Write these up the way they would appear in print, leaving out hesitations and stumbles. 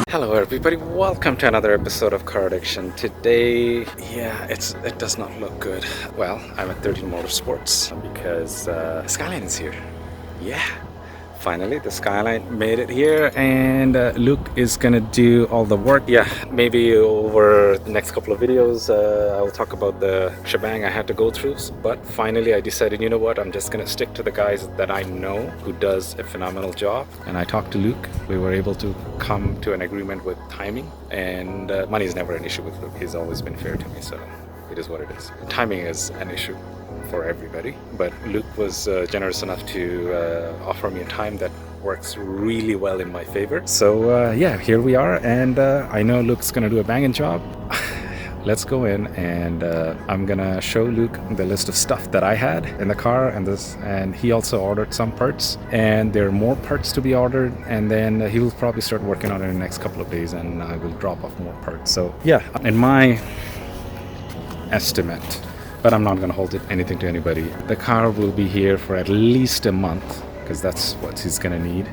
Hello everybody, welcome to another episode of Car Addiction. Today, it does not look good. Well, I'm at R32 Motorsports because Skyline is here. Yeah, finally the Skyline made it here, and Luke is gonna do all the work. Yeah, maybe over the next couple of videos I'll talk about the shebang I had to go through, but finally I decided, you know what, I'm just gonna stick to the guys that I know who does a phenomenal job. And I talked to Luke. We were able to come to an agreement with timing, and money is never an issue with Luke. He's always been fair to me, so it is what it is. Timing is an issue for everybody, but Luke was generous enough to offer me a time that works really well in my favor. So yeah, here we are, and I know Luke's gonna do a banging job. Let's go in, and I'm gonna show Luke the list of stuff that I had in the car, and he also ordered some parts, and there are more parts to be ordered, and then he will probably start working on it in the next couple of days, and I will drop off more parts. So yeah, in my estimate, but I'm not gonna hold anything to anybody, the car will be here for at least a month, because that's what he's gonna need.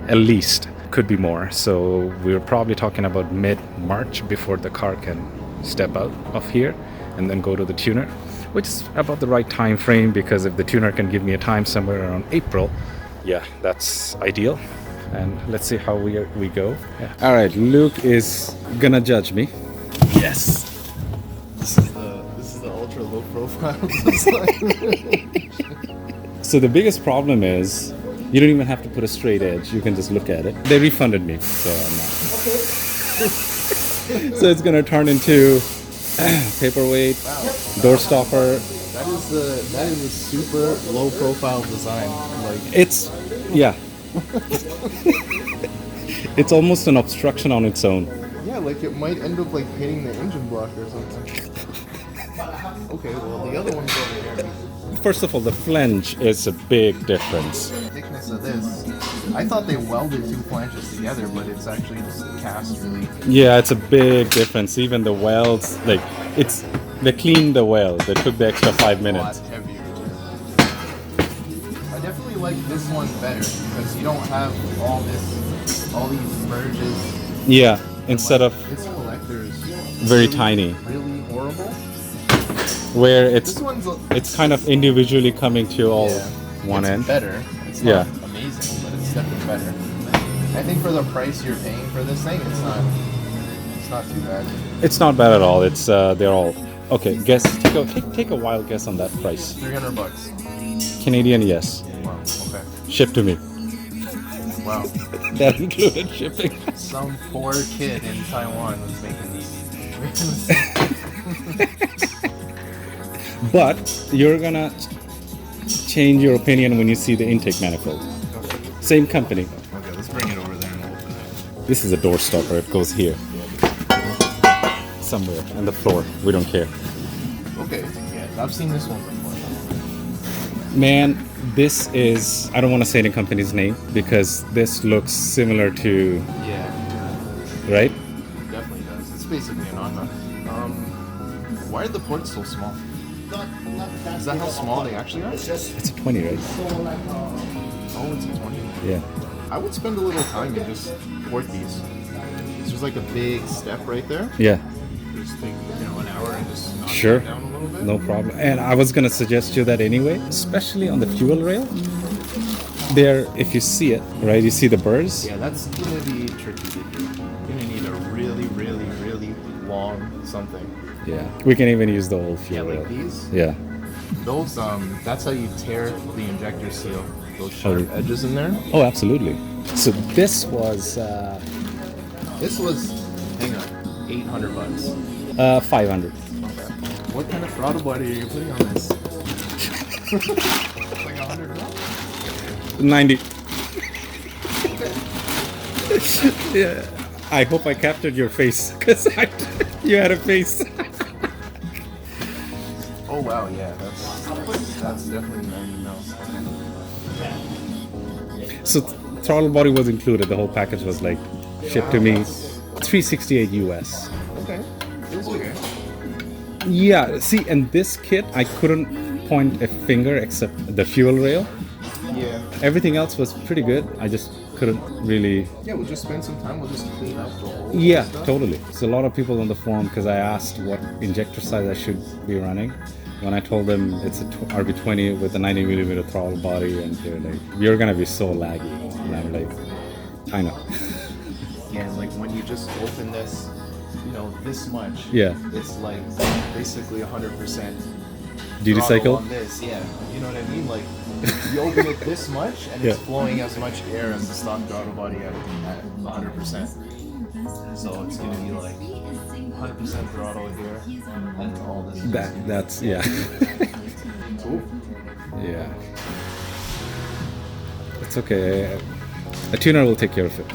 At least, could be more. So we're probably talking about mid-March before the car can step out of here and then go to the tuner, which is about the right time frame, because if the tuner can give me a time somewhere around April, yeah, that's ideal. And let's see how we go. Yeah. All right, Luke is gonna judge me. Yes. This is the ultra low profile design. So the biggest problem is you don't even have to put a straight edge. You can just look at it. They refunded me, so I'm not. So it's gonna turn into paperweight, door stopper. That is a super low profile design. Like It's it's almost an obstruction on its own. yeah, like it might end up like hitting the engine block or something. Okay, well the other one's over here. First of all, the flange is a big difference. The thickness of this, I thought they welded two flanges together, but it's actually just cast really. Yeah, it's a big difference. Even the welds, like they cleaned the weld. They took the extra 5 A lot minutes. heavier. I definitely like this one better because you don't have all these merges. Yeah, instead of This collector is very tiny, really horrible. where This one's it's kind of individually coming to all one it's end. better. It's not amazing, but it's definitely better. I think for the price you're paying for this thing, it's not too bad. It's not bad at all. It's they're all okay. Guess take a wild guess on that price. $300. Canadian, yes. Wow. Okay. Ship to me. Wow. That included shipping. Some poor kid in Taiwan was making these. But you're gonna change your opinion when you see the intake manifold. Same company. Okay, let's bring it over there and open it. This is a door stopper. It goes here. Somewhere on the floor. We don't care. Okay. Yeah, I've seen this one before. Man, this is, I don't want to say the company's name because this looks similar to, Yeah, right? it definitely does. It's basically an on. Why are the ports so small? Is that how small they actually are? It's a 20, right? Oh, it's a 20. Yeah. I would spend a little time and just port these. There's like a big step right there. Yeah. Just take an hour and just knock Sure. it down a little bit. No problem. And I was going to suggest you that anyway, especially on the fuel rail. There, if you see it, right, you see the burrs? Yeah, that's gonna be tricky to do. You're gonna need a really, really, really long something. Yeah. We can even use the old Yeah, fuel like rail. these. Yeah. Those that's how you tear the injector seal. Those sharp Oh. edges in there. Oh, absolutely. So this was This was, hang on, $800. 500. Okay. What kind of throttle body are you putting on this? Like 100 mil? 90. Yeah. I hope I captured your face because you had a face. Oh wow, yeah, that's definitely 90 mils. So throttle body was included. The whole package was like shipped to me, $368 US. Okay, it's okay. Yeah, see, and this kit, I couldn't point a finger except the fuel rail. Yeah. Everything else was pretty good. I just couldn't really. Yeah, we'll just spend some time. We'll just clean up the whole Yeah, stuff. totally. So a lot of people on the forum, because I asked what injector size I should be running. When I told them it's a RB20 with a 90mm throttle body, and they're like, "You're gonna be so laggy," and I'm like, "I know." Yeah, like when you just open this, you know, this much. Yeah. It's like basically 100% Duty throttle cycle. on this. Yeah, you know what I mean? Like you open it this much, and it's Yeah. flowing as much air as the stock throttle body at 100%. So it's gonna be like 100% throttle here, and all this. That's yeah. Cool. Yeah. It's okay. A tuner will take care of it.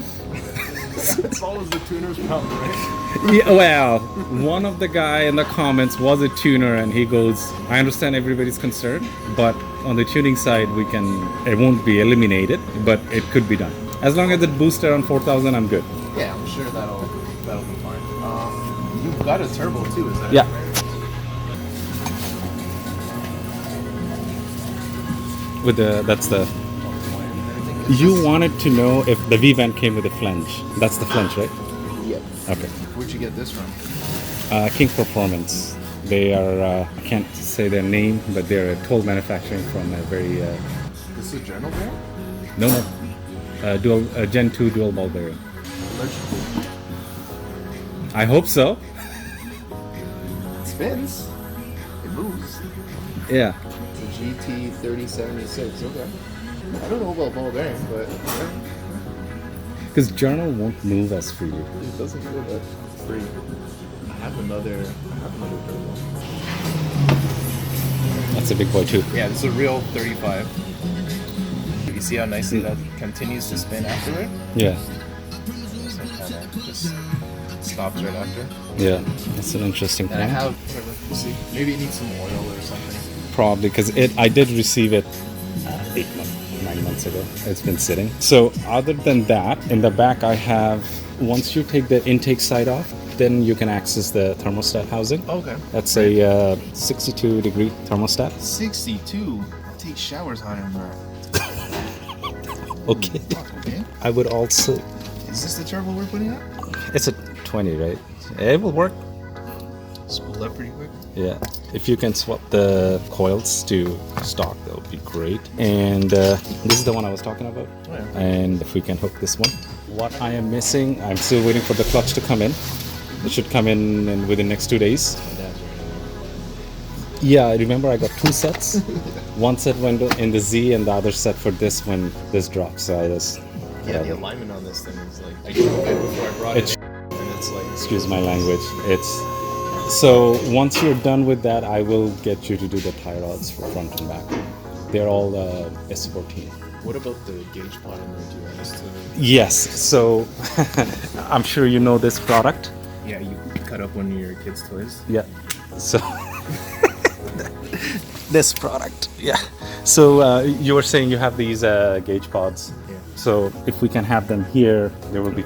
It's always the tuner's problem, right? Yeah, well, one of the guy in the comments was a tuner, and he goes, "I understand everybody's concerned, but on the tuning side, it won't be eliminated, but it could be done. As long as it boosts around 4,000, I'm good." Yeah, I'm sure that'll be fine. You've got a turbo too, is that Yeah. right? That's the. You wanted to know if the V-vent came with a flange. That's the flange, right? Yep. Okay. Where'd you get this from? King Performance. They are, I can't say their name, but they're a toll manufacturing from a very, This is a journal bearing? no, Gen 2 dual ball bearing. Allegedly. I hope so. It spins. It moves. Yeah. It's a GT 3076. Okay. I don't know about ball bearing, but yeah, Because journal won't move as freely. it doesn't feel that free. I have another turbo. That's a big boy too. Yeah, this is a real 35. You see how nicely that continues to spin afterward? Yeah. So it kind of just stops right after. Yeah. That's an interesting And I thing. have, whatever, we'll see. Maybe it needs some oil or something. Probably because I did receive it 9 months ago. It's been sitting. So other than that, in the back I have, once you take the intake side off, then you can access the thermostat housing. Okay. That's a 62 degree thermostat. 62. I'll take showers hot in there. Okay. Okay. I would also, Is this the turbo we're putting up? it's a 20, right? It will work. Spooled up pretty quick. Yeah. If you can swap the coils to stock, that would be great. And this is the one I was talking about. Oh, yeah. And if we can hook this one. What I am missing, I'm still waiting for the clutch to come in. It should come in within the next 2 days. My dad's right. Yeah, I remember I got 2 sets. One set went in the Z and the other set for this when this drops. So I just... Yeah, the alignment on this thing is like, I drove it before I brought It's it, and it's like, excuse my language. It's... So once you're done with that, I will get you to do the tie rods for front and back. They're all S14. what about the gauge pod in there? Do you want us to? Yes, so I'm sure you know this product. Yeah, you cut up one of your kids' toys. Yeah. So this product, yeah. So you were saying you have these gauge pods. Yeah. So if we can have them here, there will be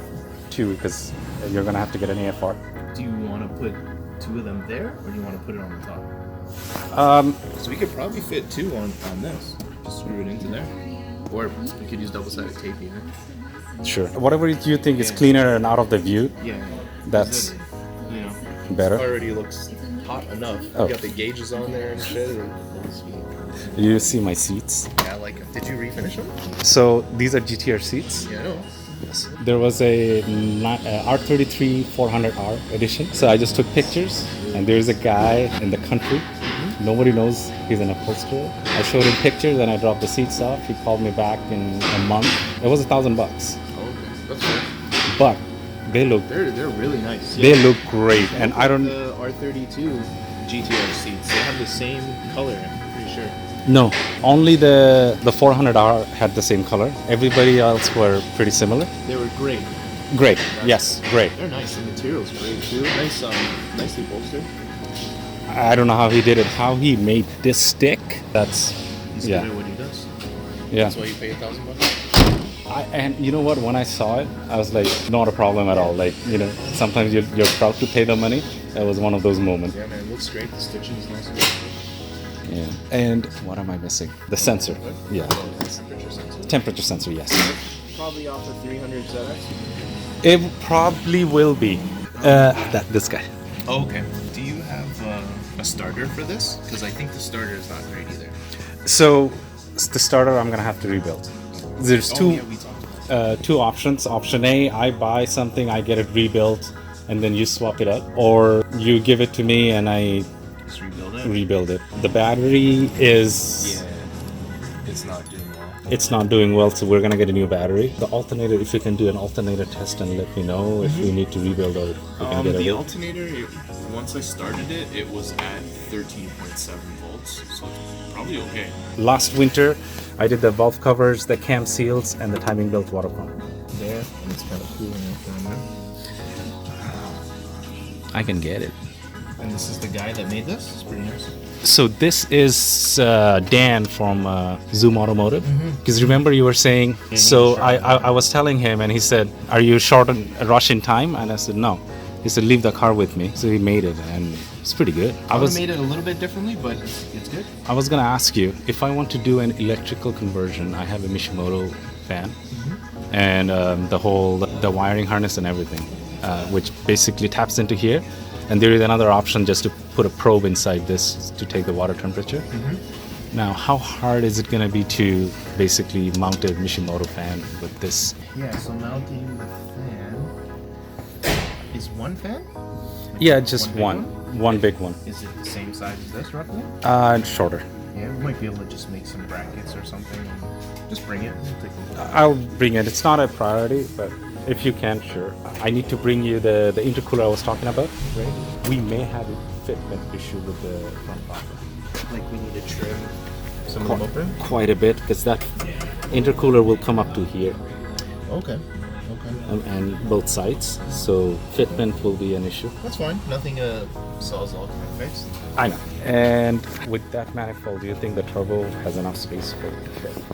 2 because you're gonna have to get an AFR. Do you want to put 2 of them there, or do you want to put it on the top? So we could probably fit 2 on this. Just screw it into there. Or we could use double-sided tape here. Sure. Whatever you think is Yeah. cleaner and out of the view, Yeah. that's Then, you know, better. It already looks hot enough. Oh. You got the gauges on there and shit. You see my seats. Yeah, I like them. Did you refinish them? So these are GTR seats. Yeah, I know. There was a R32 400R edition. So I just took pictures, and there's a guy in the country. Nobody knows he's an upholsterer. I showed him pictures, and I dropped the seats off. He called me back in a month. It was $1,000, Oh, okay. That's fair. but they look They're really nice. they look great. And I don't The R32 GTR seats. They have the same color. I'm pretty sure. know. Only the 400R had the same color. Everybody else were pretty similar. They were great. Great. Yes, great. They're nice. The material's great too. Nice, nicely bolstered. I don't know how he did it. How he made this stick. That's He's yeah. good at what he does. Yeah. That's why you pay $1,000. And you know what? When I saw it, I was like, not a problem at all. Like, you know, sometimes you're proud to pay the money. That was one of those moments. Yeah, man, it looks great. The stitching is nice. Yeah. And what am I missing? The sensor. Yeah. Temperature sensor. Temperature sensor, yes. Probably off the 300 ZX. It probably will be. This guy. Oh, okay. Do you have a starter for this? Because I think the starter is not great either. So the starter I'm gonna have to rebuild. There's Oh, two yeah, we talked about two options. Option A, I buy something, I get it rebuilt, and then you swap it out, or you give it to me and I Just rebuild it. rebuild it. The battery is It's not doing well. it's not doing well, so we're gonna get a new battery. The alternator, if you can do an alternator test and let me know if we need to rebuild or we can get The it. alternator, once I started it, it was at 13.7 volts, so it's probably okay. Last winter, I did the valve covers, the cam seals, and the timing belt water pump. There, and it's kind of cool in there. I can get it. And this is the guy that made this. It's pretty nice. So this is Dan from Zoom Automotive. Because remember you were saying, so I was telling him and he said, are you short on rush in time? And I said, no. He said, leave the car with me. So he made it and it's pretty good. I would have made it a little bit differently, but it's good. I was going to ask you, if I want to do an electrical conversion, I have a Xiiimotor fan and the wiring harness and everything, which basically taps into here. And there is another option just to put a probe inside this to take the water temperature. Now, how hard is it going to be to basically mount a Xiiimotor fan with this? Yeah, so mounting the fan is one fan? Yeah, just One one big one. Is it the same size as this roughly? Shorter. Yeah, we might be able to just make some brackets or something and just bring it. We'll take a look. I'll bring it. It's not a priority, but if you can, sure. I need to bring you the intercooler I was talking about. Right? We may have a fitment issue with the front bumper. Like we need to trim some of the bumper? Quite a bit, because that intercooler will come up to here. Okay. And both sides, so fitment will be an issue. That's fine. Nothing Sawzall can fix. I know. And with that manifold, do you think the turbo has enough space for it to fit?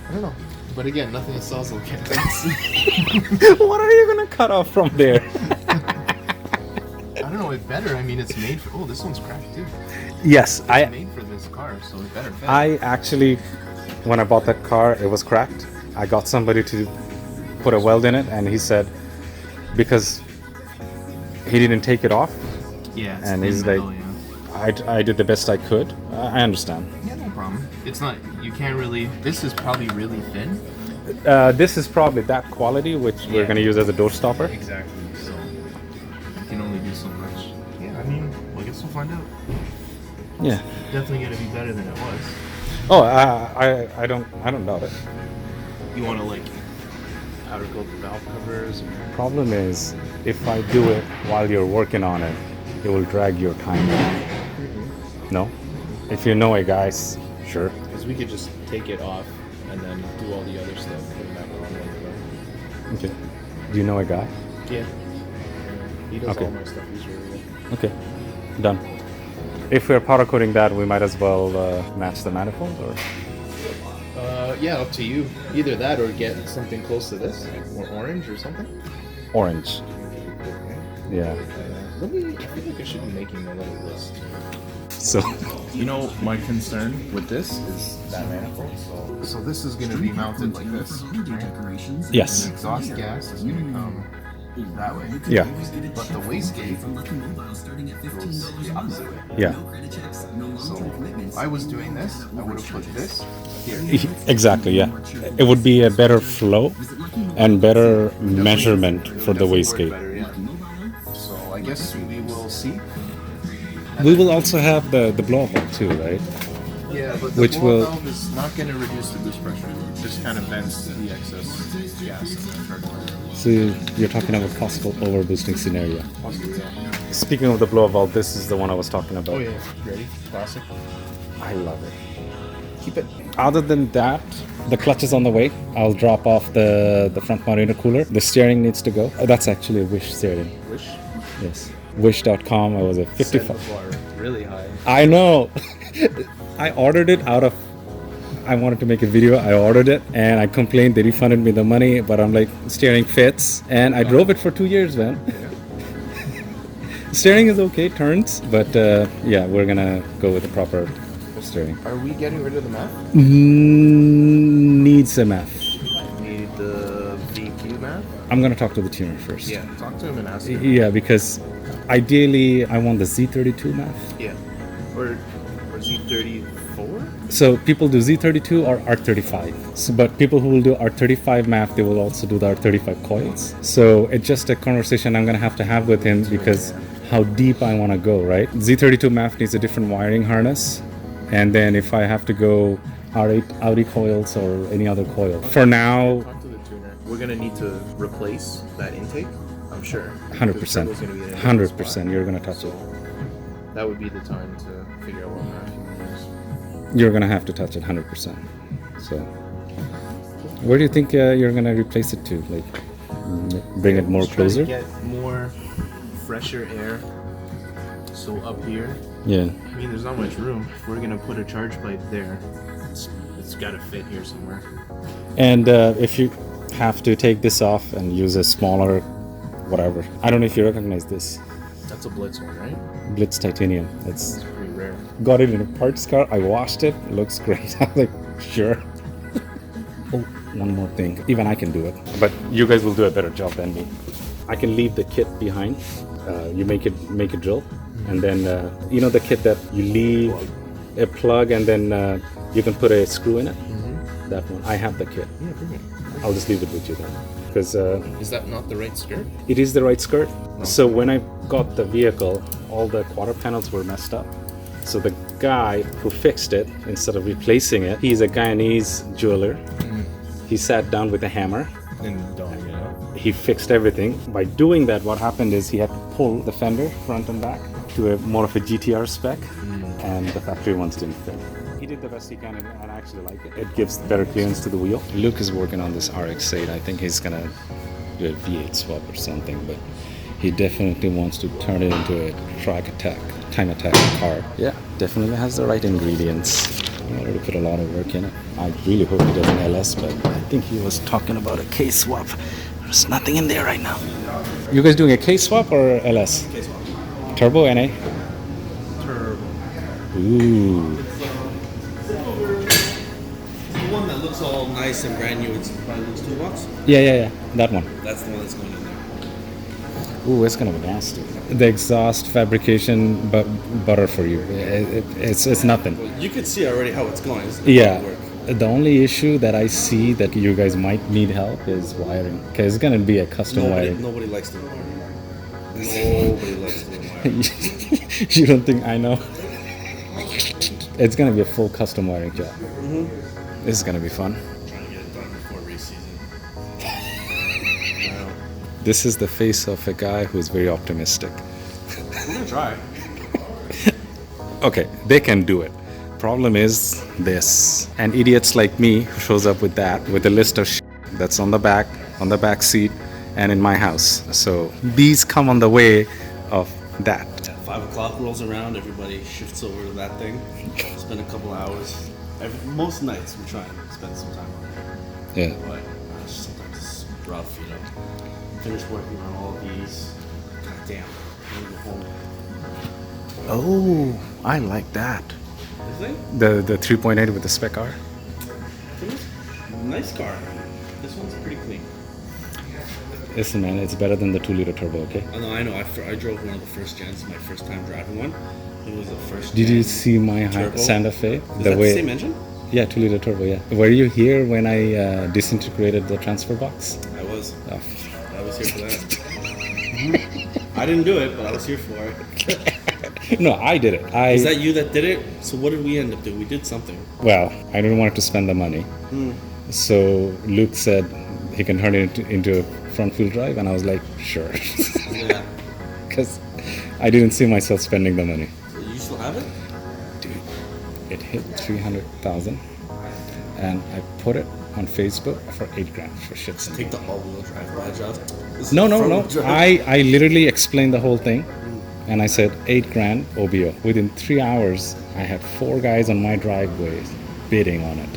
I don't know. But again, nothing a Sawzall can fix. What are you gonna cut off from there? I don't know. It better. I mean, it's made for. Oh, this one's cracked too. Yes, It's made for this car, so it better fit. I actually, when I bought that car, it was cracked. I got somebody to put a weld in it, and he said, because he didn't take it off, yeah. and he's like, I did the best I could. I understand. Yeah, no problem. It's not. You can't really. This is probably really thin. This is probably that quality, which we're going to use as a door stopper. Exactly. So you can only do so much. Yeah, I mean, well, I guess we'll find out. Yeah. Definitely gonna be better than it was. Oh, I don't doubt it. You want to like outer coat the valve covers? Or... Problem is, if I do it while you're working on it, it will drag your time down. No? If you know it, guys, sure. Because we could just take it off and then do all the other stuff. Put it back on. Okay. Do you know a guy? Yeah. He does Okay. all my stuff. He's really good. Okay. Done. If we're powder coating that, we might as well match the manifold, or? Yeah, up to you. Either that or get something close to this, or orange or something. Orange. Yeah. Let me. I feel like I should be making a little list. So. You know, my concern with this is that manifold. So this is going to be mounted like this. Right? Yes. The exhaust gas is going to come that way. Yeah. But the wastegate goes the opposite way. Yeah. So if I was doing this, I would have put this here. Exactly. Yeah. It would be a better flow and better measurement for the wastegate. Better, yeah. So I guess we will see. We will also have the blow valve too, right? Yeah, but the Which blow will- valve is not going to reduce the boost pressure. It just kind of vents the excess gas in the turbine. So you're talking about possible overboosting scenario. Possibly, yeah. Speaking of the blow valve, this is the one I was talking about. Oh yeah, ready? Classic. I love it. Keep it. Other than that, the clutch is on the way. I'll drop off the front mount intercooler. The steering needs to go. That's actually a Wish steering. Wish. Yes. Wish.com. I was a 55. Really high. I know. I ordered it out of. I wanted to make a video. I ordered it and I complained. They refunded me the money, but I'm like, steering fits, and I drove it for 2 years, man. Steering is okay, turns, but yeah, we're gonna go with the proper steering. Are we getting rid of the map? Needs a map. Need the VQ map? I'm gonna talk to the tuner first. Yeah, talk to him and ask him. Yeah, because ideally I want the Z32 map. Yeah. Or Z34? So people do Z32 or R35. So, but people who will do R35 map, they will also do the R35 coils. So it's just a conversation I'm gonna have with him because how deep I want to go, right? Z32 map needs a different wiring harness. And then if I have to go R8 Audi coils or any other coil. For now, Talk to the tuner. We're gonna need to replace that intake, I'm sure. 100%. 100%. You're gonna touch it. That would be the time to figure out what map you want to use. You're gonna have to touch it 100%. So, where do you think you're gonna replace it to? Like, bring it more closer? Get more fresher air. So up here, Yeah. I mean, there's not much room. If we're gonna put a charge pipe there, it's gotta fit here somewhere. And if you have to take this off and use a smaller, whatever. I don't know if you recognize this. That's a Blitz one, right? Blitz titanium. It's Pretty rare. got it in a parts car. I washed it. It looks great. I'm like, sure. Oh, one more thing. Even I can do it. But you guys will do a better job than me. I can leave the kit behind. You make a drill, and then you know the kit that you leave a plug, and then you can put a screw in it. That one. I have the kit. Yeah, brilliant. I'll just leave it with you then, because Is that not the right skirt? it is the right skirt. So when I got the vehicle, all the quarter panels were messed up. So the guy who fixed it, instead of replacing it, he's a Guyanese jeweler. He sat down with a hammer. And don't, you know. He fixed everything. By doing that, what happened is he had to pull the fender front and back to a more of a GTR spec, and the factory ones didn't fit. He did the best he can, and I actually like it. It gives better clearance to the wheel. Luke is working on this RX-8. I think he's gonna do a V8 swap or something, but he definitely wants to turn it into a time attack car. Yeah, definitely has the right ingredients. I already put a lot of work in it. I really hope he does an LS, but I think he was talking about a K swap. There's nothing in there right now. You guys doing a K swap or LS? K swap. Turbo NA? Turbo. Ooh. The one that looks all nice and brand new, it's probably looks $2. Yeah. That one. That's the one that's going in there. Ooh, it's gonna be nasty. The exhaust fabrication, but butter for you. It's nothing. Well, you could see already how it's going. It's Yeah. gonna work. The only issue that I see that you guys might need help is wiring. Okay, it's gonna be a custom wiring. Nobody likes the wiring. Nobody likes the wiring. You don't think I know? It's gonna be a full custom wiring job. This is gonna be fun. Trying to get it done before race season. This is the face of a guy who's very optimistic. We're gonna try. Okay, they can do it. Problem is this. And idiots like me who shows up with that, with a list of that's on the back seat, and in my house. So these come on the way of that. 5 o'clock rolls around, everybody shifts over to that thing. Spend a couple hours. Most nights we try and spend some time on it. Yeah. But sometimes it's rough, you know. Finish working on all of these. God damn. I'm gonna go home. Oh, I like that. This thing? The 3.8 with the spec R. Nice car. This one's pretty clean. Listen, man, it's better than the 2-liter turbo. Okay. I know. I drove one of the first gens. My first time driving one. It was the first. Did you gen see my turbo. Santa Fe? Is that the same engine? Yeah, 2-liter turbo. Yeah. Were you here when I disintegrated the transfer box? I was. Oh. I was here for that. I didn't do it, but I was here for it. No, I did it. Is that you that did it? So what did we end up doing? We did something. Well, I didn't want to spend the money. So Luke said he can turn it into front-wheel drive, and I was like, sure. Yeah. Because I didn't see myself spending the money. So you still have it? Dude, it hit 300,000, and I put it on Facebook for $8,000 for shits and Take the all-wheel drive badge off. This is No. front-wheel drive. I literally explained the whole thing, and I said $8,000 OBO. Within 3 hours, I had 4 guys on my driveway bidding on it.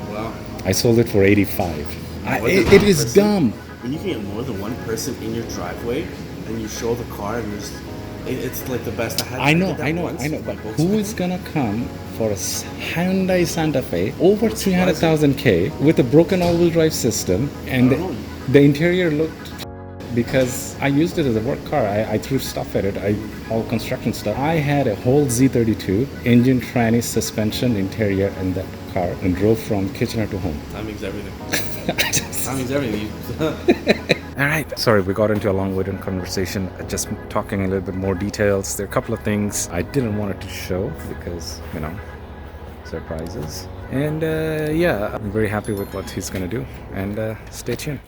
Wow. I sold it for 85. More than It one is person? dumb. When you can get more than one person in your driveway and you show the car and there's It's like the best. I know, did that once with but my who Volkswagen. is gonna come for a Hyundai Santa Fe over 300,000 K with a broken all-wheel drive system, and I don't know. the interior looked, because I used it as a work car. I threw stuff at it, all construction stuff. I had a whole Z32 engine, tranny, suspension, interior in that car and drove from Kitchener to home. Timing's everything. Timing's everything. All right. Sorry, we got into a long-winded conversation, just talking a little bit more details. There are a couple of things I didn't want it to show because, you know, surprises. And yeah, I'm very happy with what he's going to do. And stay tuned.